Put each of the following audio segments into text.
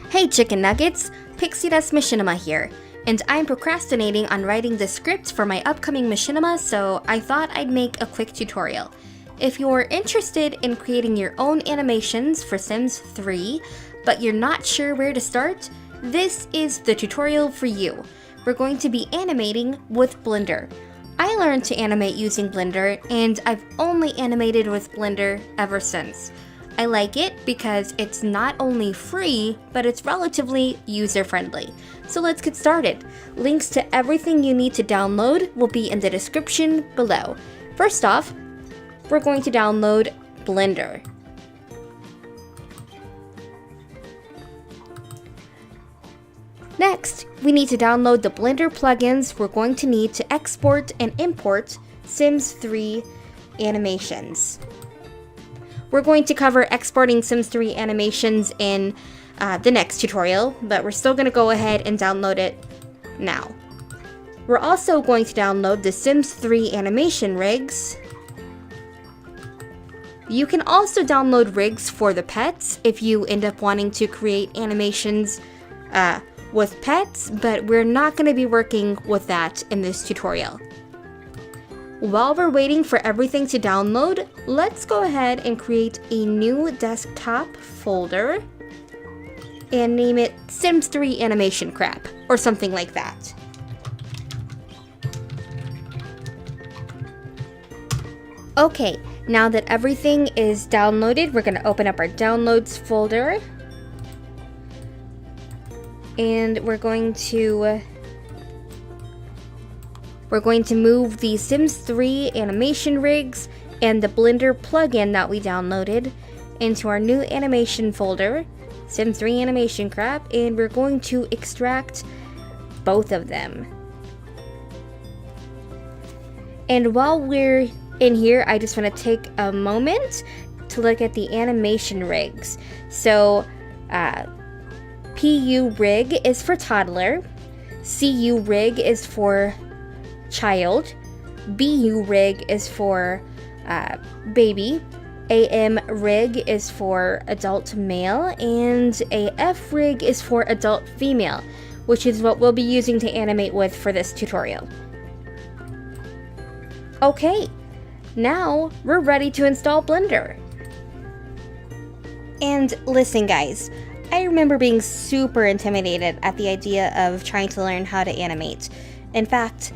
Hey chicken nuggets, Pixie Dust Machinima here, and I'm procrastinating on writing the script for my upcoming machinima, so I thought I'd make a quick tutorial. If you're interested in creating your own animations for Sims 3, but you're not sure where to start, this is the tutorial for you. We're going to be animating with Blender. I learned to animate using Blender, and I've only animated with Blender ever since. I like it because it's not only free, but it's relatively user-friendly. So let's get started. Links to everything you need to download will be in the description below. First off, we're going to download Blender. Next, we need to download the Blender plugins we're going to need to export and import Sims 3 animations. We're going to cover exporting Sims 3 animations in the next tutorial, but we're still going to go ahead and download it now. We're also going to download the Sims 3 animation rigs. You can also download rigs for the pets if you end up wanting to create animations with pets, but we're not going to be working with that in this tutorial. While we're waiting for everything to download, let's go ahead and create a new desktop folder and name it Sims 3 Animation Crap, or something like that. Okay, now that everything is downloaded, we're going to open up our downloads folder. And we're going to move the Sims 3 animation rigs and the Blender plugin that we downloaded into our new animation folder, Sims 3 Animation Crap, and we're going to extract both of them. And while we're in here, I just want to take a moment to look at the animation rigs. So, PU rig is for toddler, CU rig is for child, BU rig is for baby, AM rig is for adult male, and AF rig is for adult female, which is what we'll be using to animate with for this tutorial. Okay, now we're ready to install Blender. And listen guys, I remember being super intimidated at the idea of trying to learn how to animate. In fact,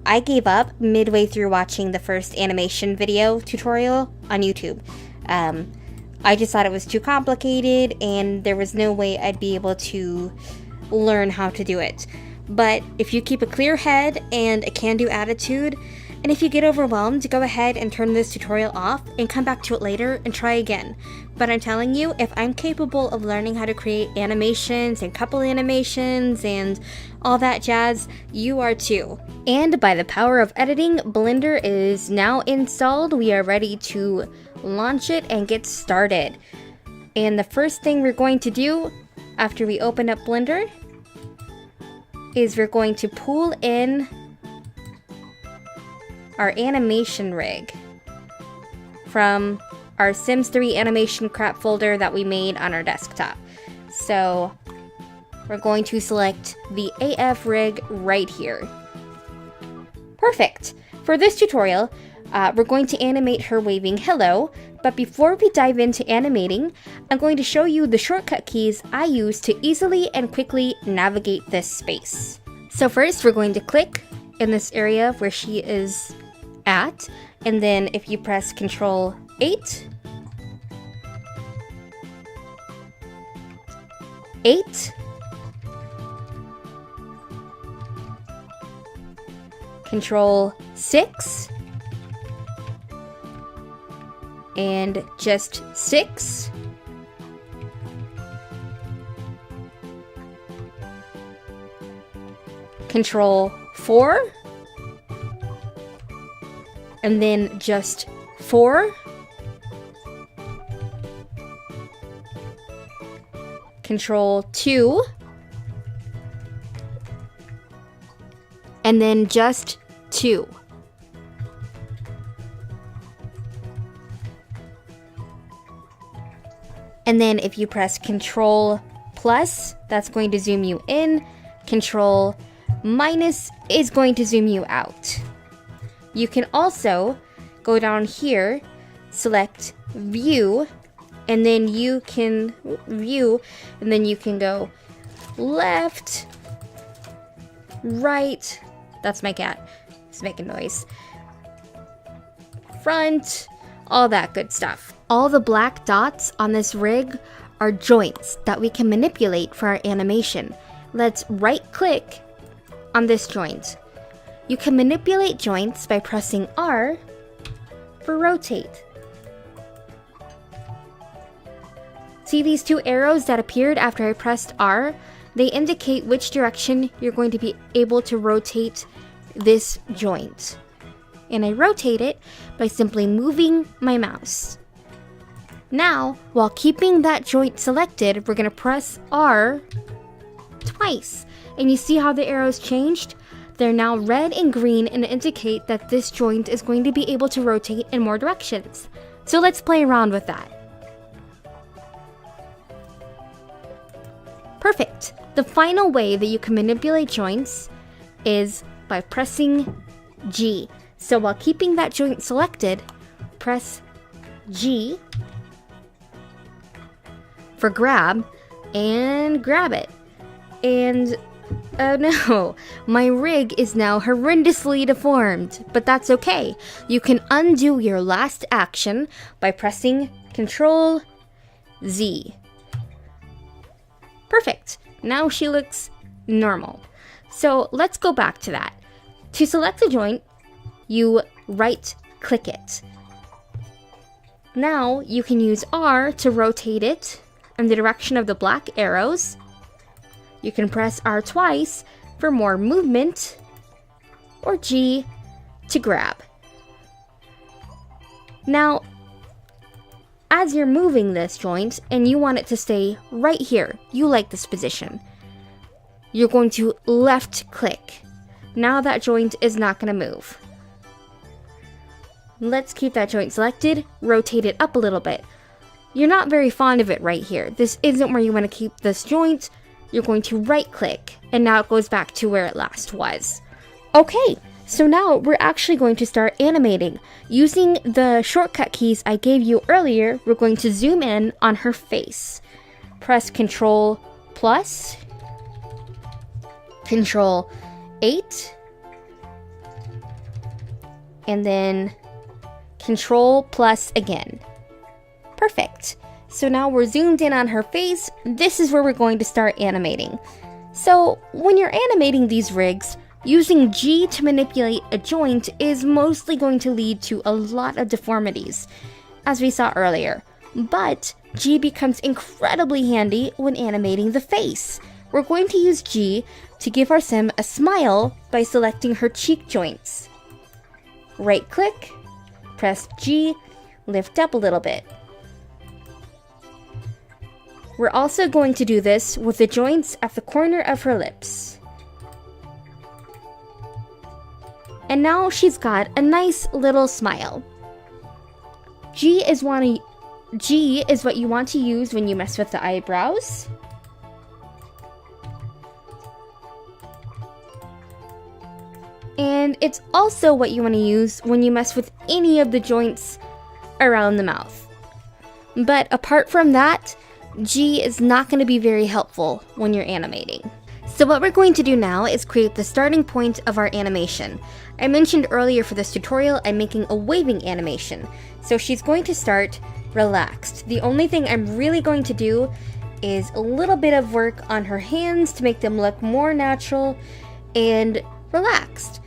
I gave up midway through watching the first animation video tutorial on YouTube. I just thought it was too complicated and there was no way I'd be able to learn how to do it. But if you keep a clear head and a can-do attitude, and if you get overwhelmed, go ahead and turn this tutorial off and come back to it later and try again. But I'm telling you, if I'm capable of learning how to create animations and couple animations and all that jazz, you are too. And by the power of editing, Blender is now installed. We are ready to launch it and get started. And the first thing we're going to do after we open up Blender is we're going to pull in our animation rig from our Sims 3 Animation Crap folder that we made on our desktop. So we're going to select the AF rig right here. Perfect! For this tutorial, we're going to animate her waving hello, but before we dive into animating, I'm going to show you the shortcut keys I use to easily and quickly navigate this space. So first, we're going to click in this area where she is at, and then if you press Ctrl 8, Control 6, and just 6, Control 4, and then just 4, Control 2, and then just 2. And then if you press Control plus, that's going to zoom you in. Control minus is going to zoom you out. You can also go down here, select view, and then you can go left, right, that's my cat, it's making noise, front, all that good stuff. All the black dots on this rig are joints that we can manipulate for our animation. Let's right click on this joint. You can manipulate joints by pressing R for rotate. See these two arrows that appeared after I pressed R? They indicate which direction you're going to be able to rotate this joint. And I rotate it by simply moving my mouse. Now, while keeping that joint selected, we're going to press R twice. And you see how the arrows changed? They're now red and green and indicate that this joint is going to be able to rotate in more directions. So let's play around with that. Perfect. The final way that you can manipulate joints is by pressing G. So while keeping that joint selected, press G for grab and grab it. And oh no, my rig is now horrendously deformed, but that's okay. You can undo your last action by pressing Control Z. Perfect. Now she looks normal. So let's go back to that. To select the joint, you right click it. Now you can use R to rotate it in the direction of the black arrows. You can press R twice for more movement, or G to grab. Now, as you're moving this joint and you want it to stay right here, you like this position, you're going to left click. Now that joint is not going to move. Let's keep that joint selected, rotate it up a little bit. You're not very fond of it right here. This isn't where you want to keep this joint. You're going to right click, and now it goes back to where it last was. Okay, so now we're actually going to start animating. Using the shortcut keys I gave you earlier, we're going to zoom in on her face. Press Control plus, Control 8, and then Control plus again. Perfect. So now we're zoomed in on her face. This is where we're going to start animating. So when you're animating these rigs, using G to manipulate a joint is mostly going to lead to a lot of deformities, as we saw earlier. But G becomes incredibly handy when animating the face. We're going to use G to give our sim a smile by selecting her cheek joints. Right click, press G, lift up a little bit. We're also going to do this with the joints at the corner of her lips. And now she's got a nice little smile. G is what you want to use when you mess with the eyebrows. And it's also what you want to use when you mess with any of the joints around the mouth. But apart from that, G is not going to be very helpful when you're animating. So what we're going to do now is create the starting point of our animation. I mentioned earlier for this tutorial, I'm making a waving animation. So she's going to start relaxed. The only thing I'm really going to do is a little bit of work on her hands to make them look more natural and relaxed.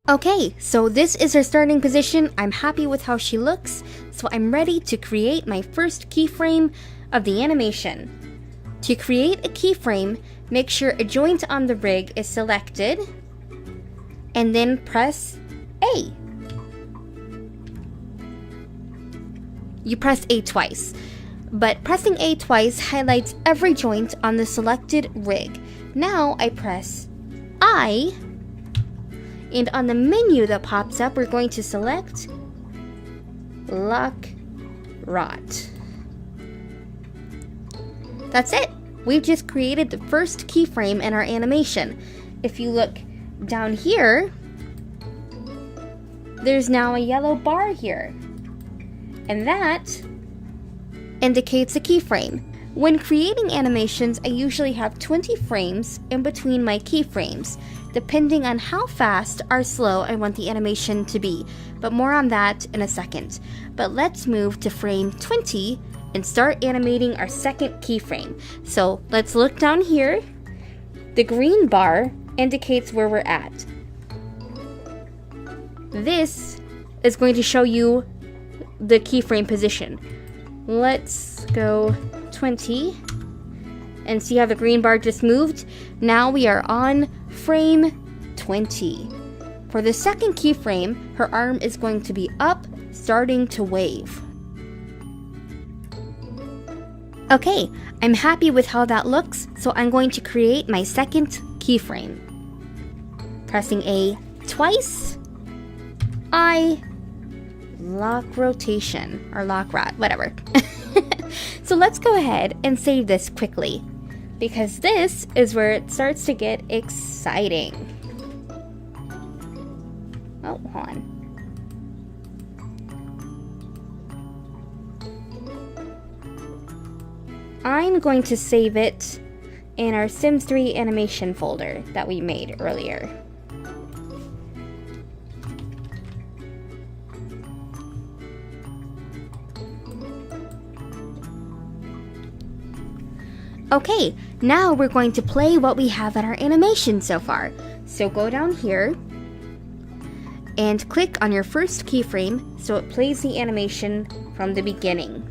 Okay, so this is her starting position. I'm happy with how she looks, so I'm ready to create my first keyframe of the animation. To create a keyframe, make sure a joint on the rig is selected, and then press A. You press A twice. But pressing A twice highlights every joint on the selected rig. Now I press I, and on the menu that pops up, we're going to select Lock Rot. That's it. We've just created the first keyframe in our animation. If you look down here, there's now a yellow bar here, and that indicates a keyframe. When creating animations, I usually have 20 frames in between my keyframes, depending on how fast or slow I want the animation to be, but more on that in a second. But let's move to frame 20 and start animating our second keyframe. So let's look down here. The green bar indicates where we're at. This is going to show you the keyframe position. Let's go 20 and see how the green bar just moved. Now we are on frame 20. For the second keyframe, her arm is going to be up, starting to wave. Okay, I'm happy with how that looks, so I'm going to create my second keyframe. Pressing A twice, I lock rotation, or lock rot, whatever. So let's go ahead and save this quickly, because this is where it starts to get exciting. Oh, hold on. I'm going to save it in our Sims 3 animation folder that we made earlier. Okay, now we're going to play what we have in our animation so far. So go down here and click on your first keyframe so it plays the animation from the beginning.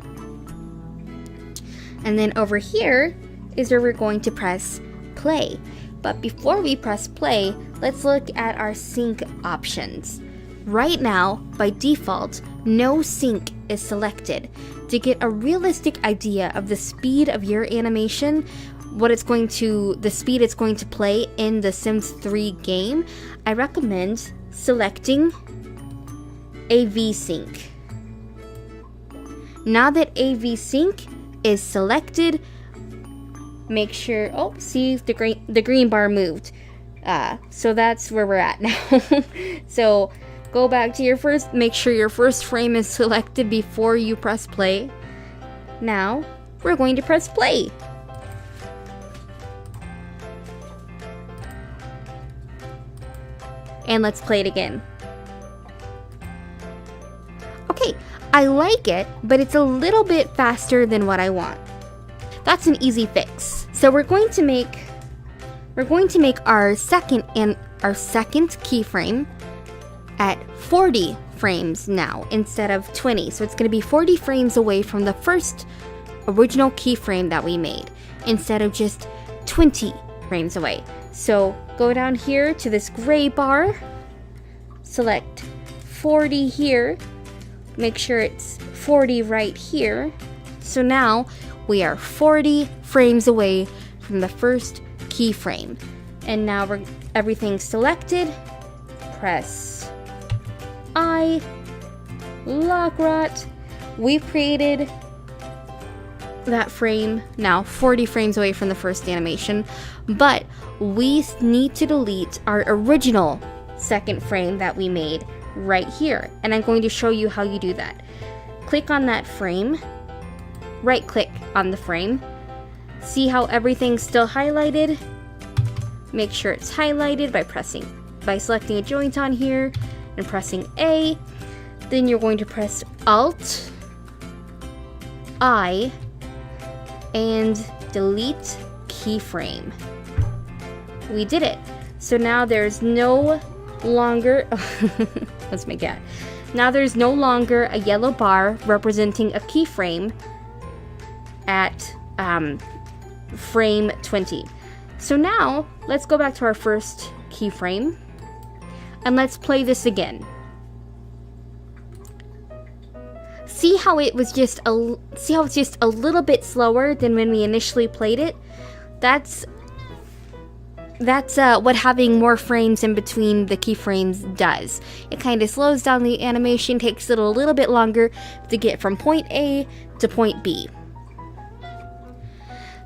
And then over here is where we're going to press play. But before we press play, let's look at our sync options. Right now, by default, no sync is selected. To get a realistic idea of the speed of your animation, the speed it's going to play in the Sims 3 game, I recommend selecting AV sync. Now that AV sync is selected, make sure, oh, see, the green bar moved. So that's where we're at now. So go back to make sure your first frame is selected before you press play. Now, we're going to press play. And let's play it again. Okay, I like it, but it's a little bit faster than what I want. That's an easy fix. So we're going to make our second keyframe at 40 frames now instead of 20. So it's going to be 40 frames away from the first original keyframe that we made instead of just 20 frames away. So go down here to this gray bar, select 40 here, make sure it's 40 right here. So now we are 40 frames away from the first keyframe. And now everything's selected. Press I, lock rot. We've created that frame now 40 frames away from the first animation, but we need to delete our original second frame that we made right here, and I'm going to show you how you do that. Click on that frame, right click on the frame, see how everything's still highlighted. Make sure it's highlighted by selecting a joint on here and pressing A. Then you're going to press Alt I and delete keyframe. We did it. So now there's no longer that's my cat. Now there's no longer a yellow bar representing a keyframe at frame 20. So now let's go back to our first keyframe and let's play this again. see how it's just a little bit slower than when we initially played it? That's what having more frames in between the keyframes does. It kind of slows down the animation, takes it a little bit longer to get from point A to point B.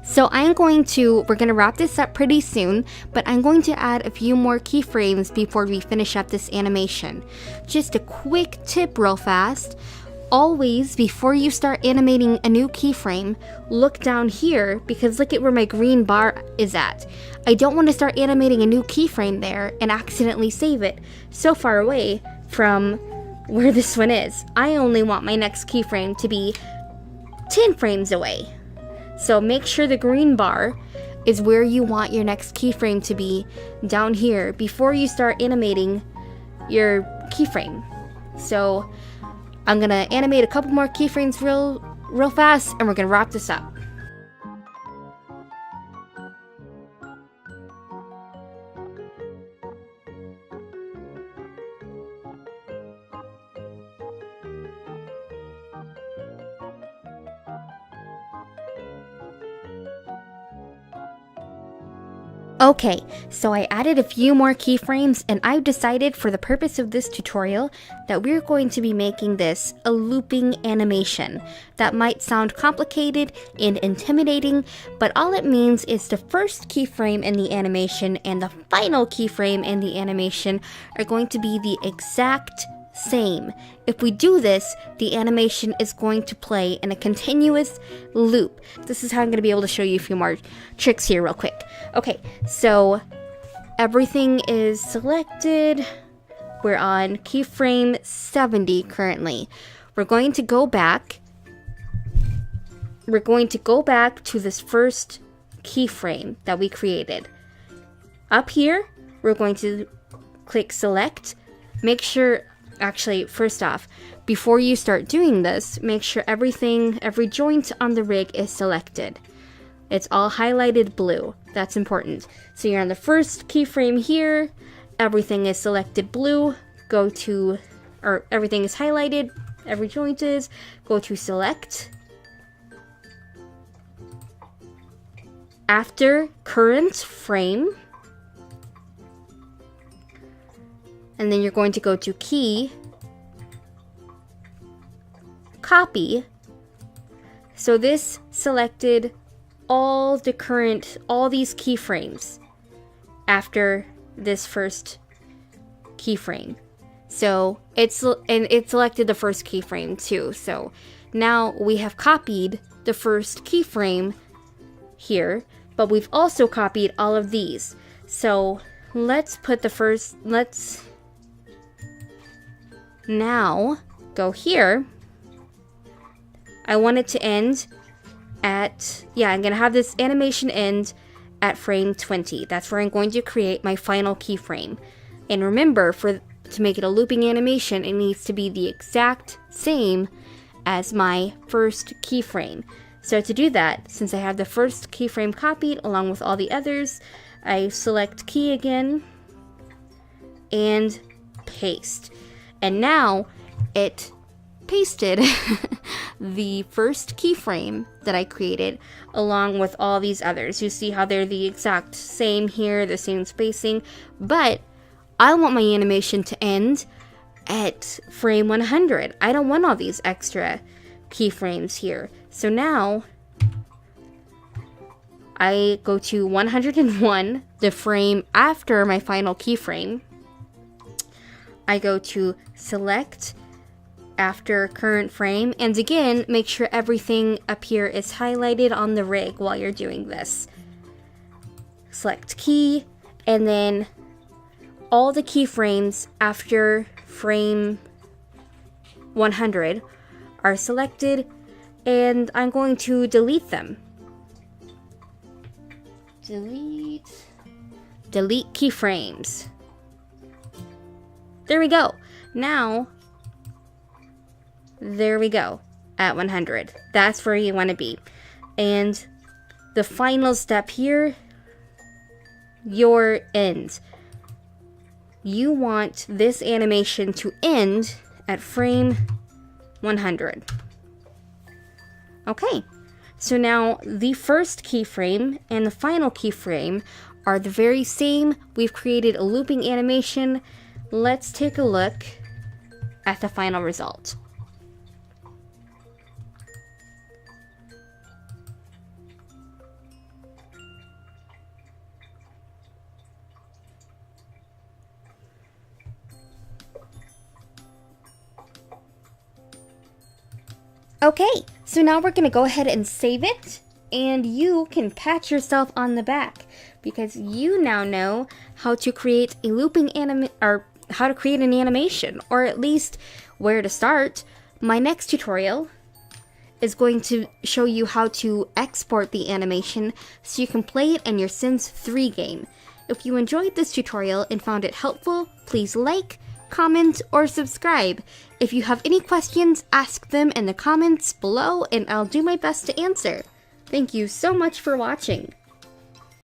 So we're going to wrap this up pretty soon, but I'm going to add a few more keyframes before we finish up this animation. Just a quick tip real fast. Always, before you start animating a new keyframe, look down here, because look at where my green bar is at. I don't want to start animating a new keyframe there and accidentally save it so far away from where this one is. I only want my next keyframe to be 10 frames away. So make sure the green bar is where you want your next keyframe to be, down here, before you start animating your keyframe. So I'm gonna animate a couple more keyframes real fast, and we're gonna wrap this up. Okay, so I added a few more keyframes, and I've decided for the purpose of this tutorial that we're going to be making this a looping animation. That might sound complicated and intimidating, but all it means is the first keyframe in the animation and the final keyframe in the animation are going to be the exact same. If we do this, the animation is going to play in a continuous loop. This is how I'm going to be able to show you a few more tricks here real quick. Okay, so everything is selected. We're on keyframe 70 currently. We're going to go back. We're going to go back to this first keyframe that we created. Up here, we're going to click select. Make sure, actually, first off, before you start doing this, make sure every joint on the rig is selected. It's all highlighted blue. That's important. So you're on the first keyframe here. Everything is selected blue. Everything is highlighted. Every joint is. Go to select. After current frame. And then you're going to go to key. Copy. So this selected all these keyframes after this first keyframe. So it selected the first keyframe too. So now we have copied the first keyframe here, but we've also copied all of these. So let's now go here. I want it to end I'm going to have this animation end at frame 20. That's where I'm going to create my final keyframe. And remember, to make it a looping animation, it needs to be the exact same as my first keyframe. So to do that, since I have the first keyframe copied along with all the others, I select key again and paste. And now it pasted the first keyframe that I created along with all these others. You see how they're the exact same here, the same spacing, but I want my animation to end at frame 100. I don't want all these extra keyframes here. So now I go to 101, the frame after my final keyframe. I go to select after current frame, and again, make sure everything up here is highlighted on the rig while you're doing this. Select key, and then all the keyframes after frame 100 are selected, and I'm going to delete them. Delete keyframes. There we go. Now, there we go, at 100. That's where you want to be. And the final step here, your end. You want this animation to end at frame 100. Okay, so now the first keyframe and the final keyframe are the very same. We've created a looping animation. Let's take a look at the final result. Okay, so now we're gonna go ahead and save it, and you can pat yourself on the back because you now know how to create a looping how to create an animation, or at least where to start. My next tutorial is going to show you how to export the animation so you can play it in your Sims 3 game. If you enjoyed this tutorial and found it helpful, please like, comment, or subscribe. If you have any questions, ask them in the comments below and I'll do my best to answer. Thank you so much for watching.